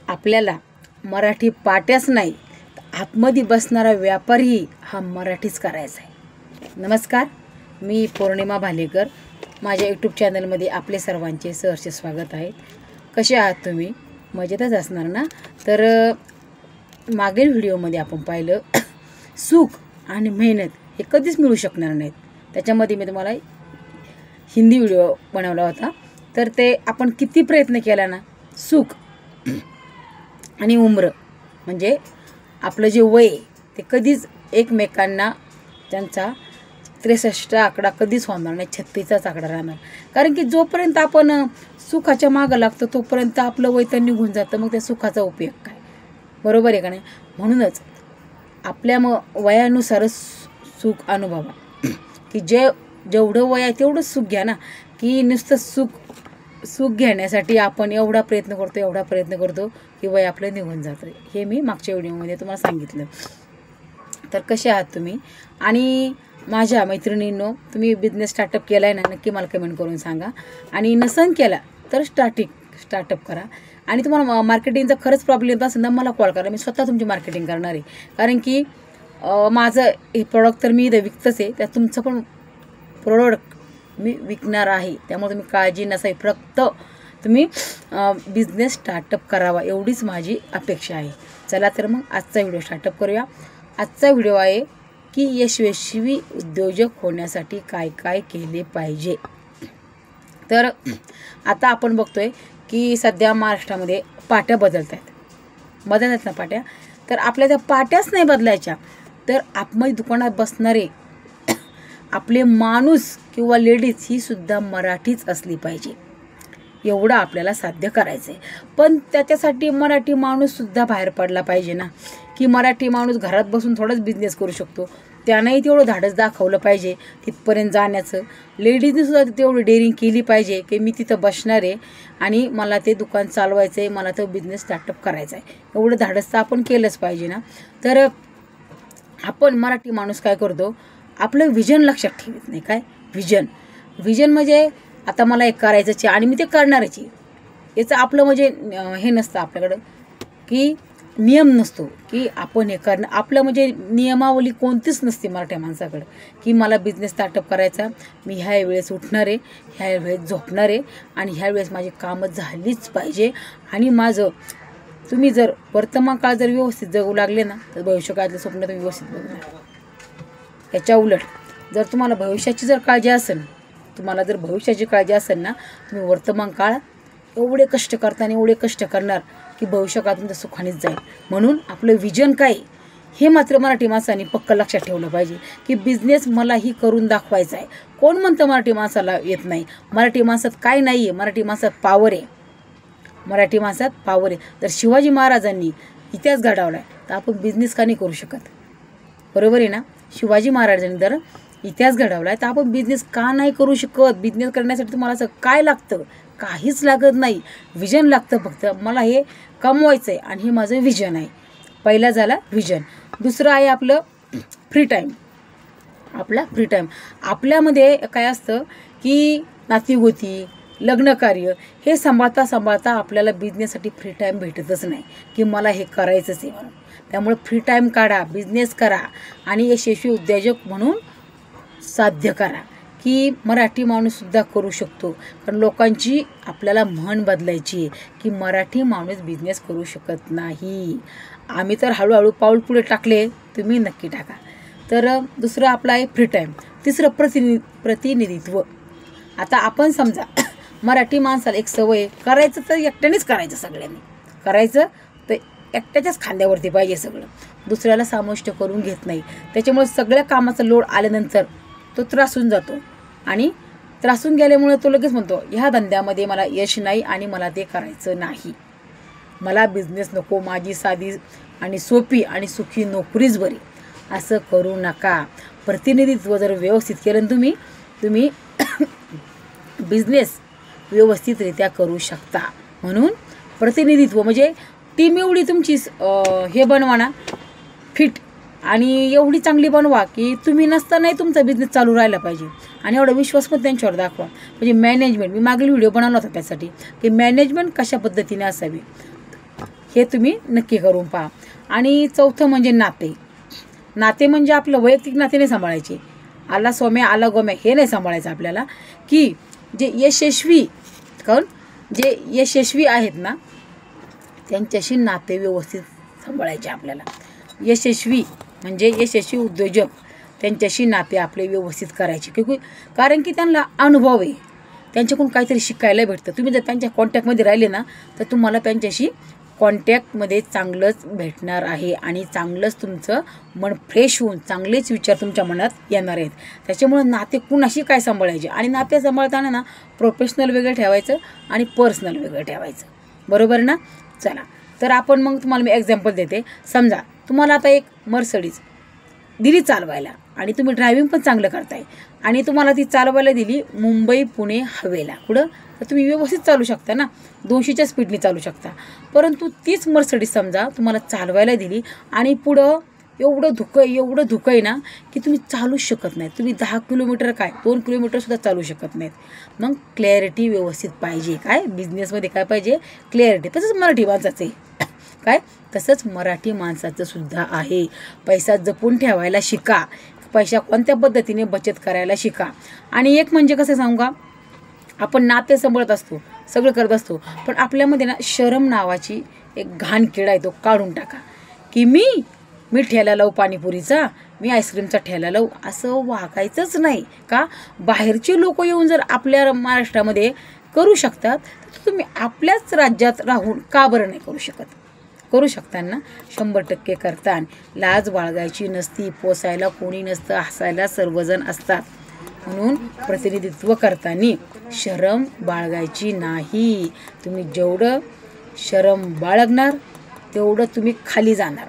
आपल्याला मराठी पाट्याच नाही, आतमध्ये बसणारा व्यापारी हा मराठीच करायचा आहे. नमस्कार, मी पौर्णिमा भालेकर. माझ्या यूट्यूब चॅनलमध्ये आपले सर्वांचे सहर्ष स्वागत आहे. कसे आहात तुम्ही? मजेतच असणार ना? तर मागील व्हिडिओमध्ये आपण पाहिलं सुख आणि मेहनत हे कधीच मिळू शकणार नाहीत. त्याच्यामध्ये मी तुम्हाला हिंदी व्हिडिओ बनवला होता. तर ते आपण किती प्रयत्न केला ना, सुख आणि उम्र म्हणजे आपलं जे वय ते कधीच एकमेकांना त्यांचा 63 आकडा कधीच होणार नाही, 36चाच आकडा राहणार. कारण की जोपर्यंत आपण सुखाच्या मागं लागतो तोपर्यंत आपलं वय तर निघून जातं. मग त्या सुखाचा उपयोग काय? बरोबर आहे का नाही? म्हणूनच आपल्या वयानुसारच सुख अनुभवा, की जेवढं वय आहे तेवढंच सुख घ्या ना. की नुसतं सुख घेण्यासाठी आपण एवढा प्रयत्न करतो की वय आपलं निघून जातं. हे मी मागच्या व्हिडिओमध्ये तुम्हाला सांगितलं. तर कसे आहात तुम्ही? आणि माझ्या मैत्रिणींनो, तुम्ही बिझनेस स्टार्टअप केला आहे ना, नक्की मला कमेंट करून सांगा. आणि नसन केला तर स्टार्टअप करा. आणि तुम्हाला मार्केटिंगचा खरंच प्रॉब्लेम असेल ना, मला कॉल करा. मी स्वतः तुमची मार्केटिंग करणार आहे. कारण की माझं हे प्रॉडक्ट तर मी इथं विकतच आहे, त्यात तुमचं पण प्रोडक्ट मी विकणार आहे. त्यामुळे तुम्ही काळजी नसावी, फक्त तुम्ही बिझनेस स्टार्टअप करावा एवढीच माझी अपेक्षा आहे. चला तर मग आजचा व्हिडिओ स्टार्टअप करूया. आजचा व्हिडिओ आहे की यशस्वी उद्योजक होण्यासाठी काय काय केले पाहिजे. तर आता आपण बघतोय की सध्या महाराष्ट्रामध्ये पाट्या बदलतात ना पाट्या. तर आपल्या त्या पाट्याच नाही बदलायच्या, तर आतमध्ये दुकानात बसणारे आपले माणूस किंवा लेडीज ही सुद्धा मराठीच असली पाहिजे. एवढं आपल्याला साध्य करायचं आहे. पण त्याच्यासाठी मराठी माणूससुद्धा बाहेर पडला पाहिजे ना. की मराठी माणूस घरात बसून थोडाच बिझनेस करू शकतो, त्यानंही तेवढं धाडस दाखवलं पाहिजे तिथपर्यंत जाण्याचं. लेडीजने सुद्धा तेवढी डेअरिंग केली पाहिजे की मी तिथं बसणार आहे आणि मला ते दुकान चालवायचं आहे, मला तो बिझनेस स्टार्टअप करायचा आहे. एवढं धाडस तर आपण केलंच पाहिजे ना. तर आपण मराठी माणूस काय करतो, आपलं विजन लक्षात ठेवत नाही. काय विजन म्हणजे आता मला एक करायचंच आहे आणि मी ते करणारच आहे. याचं आपलं म्हणजे हे नसतं आपल्याकडं, की नियम नसतो की आपण हे करणं. आपलं म्हणजे नियमावली कोणतीच नसते मराठी माणसाकडं, की मला बिझनेस स्टार्टअप करायचा, मी ह्या वेळेस उठणार आहे, ह्या वेळेस झोपणार आहे आणि ह्या वेळेस माझी कामं झालीच पाहिजे. आणि माझं तुम्ही जर वर्तमान काळ जर व्यवस्थित जगू लागले ना, तर भविष्यकाळातलं स्वप्न तुम्ही व्यवस्थित बघणार. याच्या उलट जर तुम्हाला भविष्याची जर काळजी असेल, ना, तुम्ही वर्तमान काळात एवढे कष्ट करणार की भविष्यकाळात तुमचं सुखानेच जाईल. म्हणून आपलं विजन काय हे मात्र मराठी माणसाने पक्क लक्षात ठेवलं पाहिजे, की बिझनेस मलाही करून दाखवायचा आहे. कोण म्हणतं मराठी माणसाला येत नाही? मराठी माणसात काय नाही आहे, मराठी माणसात पावर आहे. जर शिवाजी महाराजांनी इतिहास घडवला आहे तर आपण बिझनेस का नाही करू शकत? बरोबर आहे ना? शिवाजी महाराजांनी जर इतिहास घडवला आहे तर आपण बिझनेस का नाही करू शकत? बिझनेस करण्यासाठी तुम्हाला असं काय लागतं? काहीच लागत नाही. विजन लागतं फक्त. मला हे कमवायचं आहे आणि हे माझं विजन आहे. पहिला झाला विजन. दुसरं आहे आपलं फ्री टाईम. आपल्यामध्ये काय असतं की नातीगोती, लग्नकार्य हे सांभाळता आपल्याला बिझनेससाठी फ्री टाईम भेटतच नाही, की मला हे करायचंच आहे म्हणून. त्यामुळे फ्री टाईम काढा, बिझनेस करा आणि यशस्वी उद्योजक म्हणून साध्य करा, की मराठी माणूससुद्धा करू शकतो. कारण लोकांची आपल्याला म्हण बदलायची आहे की मराठी माणूस बिझनेस करू शकत नाही. आम्ही तर हळूहळू पाऊल पुढे टाकले, तुम्ही नक्की टाका. तर दुसरं आपलं आहे फ्री टाईम. तिसरं प्रतिनिधित्व. आता आपण समजा मराठी माणसाला एक सवय करायचं तर एकट्यानेच करायचं, सगळ्यांनी करायचं तर एकट्याच्याच खांद्यावरती पाहिजे सगळं, दुसऱ्याला समाविष्ट करून घेत नाही. त्याच्यामुळे सगळ्या कामाचा लोड आल्यानंतर तो त्रासून जातो आणि त्रासून गेल्यामुळे तो लगेच म्हणतो ह्या धंद्यामध्ये मला यश नाही आणि मला ते करायचं नाही, मला बिझनेस नको, माझी साधी आणि सोपी आणि सुखी नोकरीच बरी. असं करू नका. प्रतिनिधित्व जर व्यवस्थित केलं तुम्ही बिझनेस व्यवस्थितरित्या करू शकता. म्हणून प्रतिनिधित्व म्हणजे टीम एवढी तुमची हे बनवा ना, फिट आणि एवढी चांगली बनवा की तुम्ही नसतानाही तुमचा बिझनेस चालू राहिला पाहिजे. आणि एवढा विश्वास पण त्यांच्यावर दाखवा. म्हणजे मॅनेजमेंट, मी मागील व्हिडिओ बनवला होता त्यासाठी, की मॅनेजमेंट कशा पद्धतीने असावी हे तुम्ही नक्की करून पहा. आणि चौथं म्हणजे नाते. नाते म्हणजे आपलं वैयक्तिक नाते नाही सांभाळायचे, आला सोम्या आला गोम्या हे नाही सांभाळायचं आपल्याला, की जे यशस्वी आहेत ना त्यांच्याशी नाते व्यवस्थित सांभाळायचे आपल्याला. यशस्वी म्हणजे यशस्वी उद्योजक, त्यांच्याशी नाते आपले व्यवस्थित करायचे, कारण की त्यांना अनुभव आहे, त्यांच्याकडून काहीतरी शिकायला भेटतं. तुम्ही जर त्यांच्या कॉन्टॅक्टमध्ये राहिले ना तर तुम्हाला त्यांच्याशी कॉन्टॅक्टमध्ये चांगलंच भेटणार आहे आणि चांगलंच तुमचं मन फ्रेश होऊन चांगलेच विचार तुमच्या मनात येणार आहेत. त्याच्यामुळं नाते कुणाशी काय सांभाळायचे, आणि नाते सांभाळताना ना प्रोफेशनल वेगळं ठेवायचं आणि पर्सनल वेगळं ठेवायचं, बरोबर ना. चला तर आपण मग तुम्हाला मी एक्झाम्पल देते. समजा तुम्हाला आता एक मर्सडीज दिली चालवायला आणि तुम्ही ड्रायव्हिंग पण चांगलं करताय आणि तुम्हाला ती चालवायला दिली मुंबई पुणे हवेला, कुठं तर तुम्ही व्यवस्थित चालू शकता ना, 200च्या स्पीडने चालू शकता. परंतु तीच मर्सडीज समजा तुम्हाला चालवायला दिली आणि पुढं एवढं धुकं आहे ना की तुम्ही चालूच शकत नाही. तुम्ही 10 किलोमीटर काय 2 किलोमीटरसुद्धा चालू शकत नाहीत. मग क्लॅरिटी व्यवस्थित पाहिजे. काय बिझनेसमध्ये काय पाहिजे? क्लॅरिटी. तसंच मराठी माणसाचं आहे काय, तसंच मराठी माणसाचं सुद्धा आहे. पैसा जपून ठेवायला शिका, पैसा कोणत्या पद्धतीने बचत करायला शिका. आणि एक म्हणजे कसं सांगू का, आपण नाते सांभाळत असतो, सगळं करत असतो, पण आपल्यामध्ये ना शरम नावाची एक घाण किडा आहे, तो काढून टाका. की मी ठेला लावू पाणीपुरीचा, मी आईस्क्रीमचा ठेला लावू, असं वागायचंच नाही. का बाहेरचे लोक येऊन जर आपल्या महाराष्ट्रामध्ये करू शकतात तर तुम्ही आपल्याच राज्यात राहून का बरं नाही करू शकत? करू शकताना 100% करता. लाज बाळगायची नसती, पोसायला कोणी नसतं, हसायला सर्वजण असतात. म्हणून प्रतिनिधित्व करताना शरम बाळगायची नाही. तुम्ही जेवढं शरम बाळगणार तेवढं तुम्ही खाली जाणार.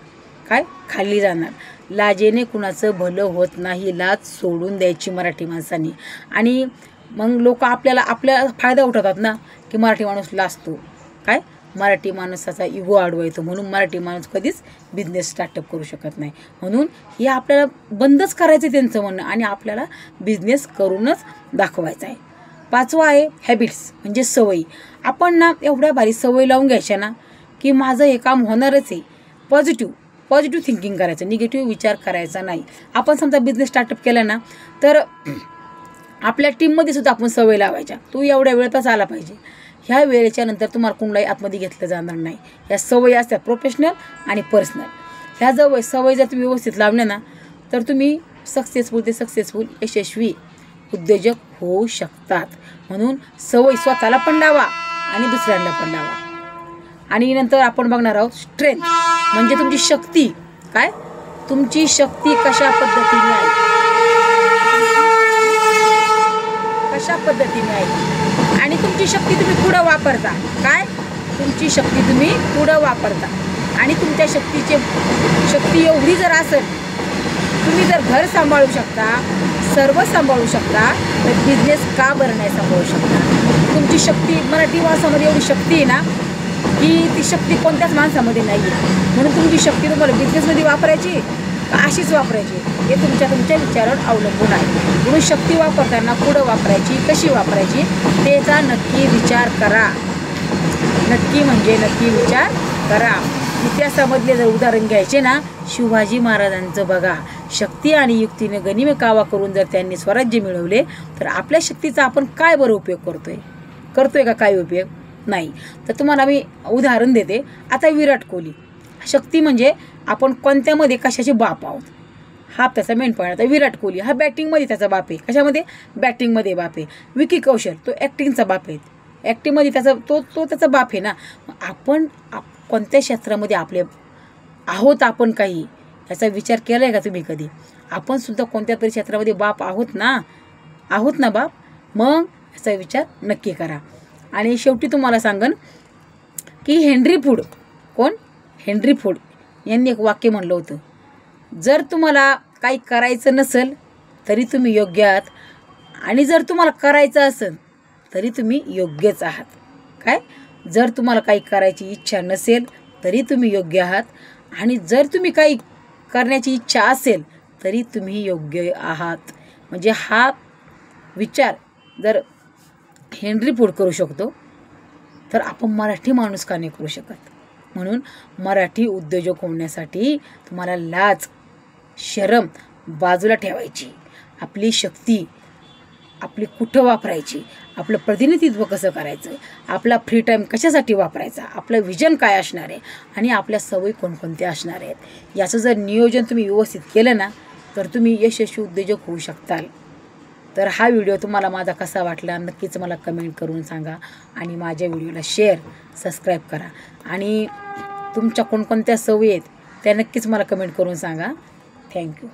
काय खाली जाणार. लाजेने कुणाचं भलं होत नाही, लाज सोडून द्यायची मराठी माणसांनी. आणि मग लोक आपल्या फायदा उठवतात ना की मराठी माणूस लाजतो, काय मराठी माणसाचा इगो अडवायतो, म्हणून मराठी माणूस कधीच बिझनेस स्टार्टअप करू शकत नाही. म्हणून हे आपल्याला बंदच करायचं त्यांचं म्हणणं आणि आपल्याला बिझनेस करूनच दाखवायचा आहे. 5वं आहे हॅबिट्स म्हणजे सवयी. आपण ना एवढ्या भारी सवय लावून घ्यायच्या ना की माझं हे काम होणारच आहे. पॉझिटिव्ह थिंकिंग करायचं, निगेटिव्ह विचार करायचा नाही. आपण समजा बिझनेस स्टार्टअप केला ना तर आपल्या टीममध्ये सुद्धा आपण सवय लावायच्या, तू एवढ्या वेळेतच आला पाहिजे. ह्या वेळेच्या नंतर तुम्हाला कुणालाही आतमध्ये घेतलं जाणार नाही. ह्या सवयी असतात प्रोफेशनल आणि पर्सनल. ह्या सवयी जर तुम्ही व्यवस्थित लावल्या ना तर तुम्ही सक्सेसफुल यशस्वी उद्योजक होऊ शकतात. म्हणून सवय स्वतःला पण लावा आणि दुसऱ्यांना पण लावा. आणि नंतर आपण बघणार आहोत स्ट्रेंथ म्हणजे तुमची शक्ती. काय तुमची शक्ती कशा पद्धतीने आहे आणि तुमची शक्ती तुम्ही पुढं वापरता. काय तुमची शक्ती तुम्ही पुढं वापरता आणि तुमच्या शक्ती एवढी जर असेल, तुम्ही जर घर सांभाळू शकता, सर्व सांभाळू शकता, तर बिझनेस का बरं नाही सांभाळू शकता? तुमची शक्ती मराठी माणसामध्ये एवढी शक्ती आहे ना की ती शक्ती कोणत्याच माणसामध्ये नाही आहे. म्हणून तुमची शक्ती तुम्हाला बिझनेसमध्ये वापरायची का अशीच वापरायची हे तुमच्या विचारावर अवलंबून आहे. म्हणून शक्ती वापरताना पुढं वापरायची, कशी वापरायची त्याचा नक्की विचार करा. नक्की विचार करा. इतिहासामधले जर उदाहरण घ्यायचे ना, शिवाजी महाराजांचं बघा, शक्ती आणि युक्तीने गनिमी कावा करून जर त्यांनी स्वराज्य मिळवले तर आपल्या शक्तीचा आपण काय बरं उपयोग करतोय का काय उपयोग नाही. तर तुम्हाला मी उदाहरण देते. आता विराट कोहली, शक्ती म्हणजे आपण कोणत्यामध्ये कशाचे बाप आहोत हा त्याचा मेन पॉईंट. आता विराट कोहली हा बॅटिंगमध्ये त्याचा बाप आहे. कशामध्ये? बॅटिंगमध्ये बाप आहे. विकी कौशल तो ॲक्टिंगचा बाप आहे. ॲक्टिंगमध्ये त्याचा तो त्याचा बाप आहे ना. आपण कोणत्या क्षेत्रामध्ये आपले आहोत आपण काही याचा विचार केला आहे का तुम्ही कधी? आपण सुद्धा कोणत्या तरी क्षेत्रामध्ये बाप आहोत ना बाप. मग याचा विचार नक्की करा. आणि शेवटी तुम्हाला सांगन की हेनरी फोर्ड यांनी एक वाक्य म्हणलं होतं, जर तुम्हाला काही करायचं नसेल तरी तुम्ही योग्य आहात आणि जर तुम्हाला करायचं असेल तरी तुम्ही योग्यच आहात. काय जर तुम्हाला काही करायची इच्छा नसेल तरी तुम्ही योग्य आहात आणि जर तुम्ही काही करण्याची इच्छा असेल तरी तुम्ही योग्य आहात. म्हणजे हा विचार जर हेनरी फोर्ड करू शकतो तर आपण मराठी माणूस का नाही करू शकत? म्हणून मराठी उद्योजक होण्यासाठी तुम्हाला लाज शरम बाजूला ठेवायची, आपली शक्ती आपली कुठं वापरायची, आपलं प्रतिनिधित्व कसं करायचं, आपला फ्री टाईम कशासाठी वापरायचा, आपलं विजन काय असणार आहे आणि आपल्या सवयी कोणकोणत्या असणार आहेत, याचं जर नियोजन तुम्ही व्यवस्थित केलं ना तर तुम्ही यशस्वी उद्योजक होऊ शकताल. तर हा व्हिडिओ तुम्हाला माझा कसा वाटला नक्कीच मला कमेंट करून सांगा आणि माझ्या व्हिडिओला शेअर सबस्क्राईब करा आणि तुमच्या कोणकोणत्या सवयी आहेत त्या नक्कीच मला कमेंट करून सांगा. थँक्यू.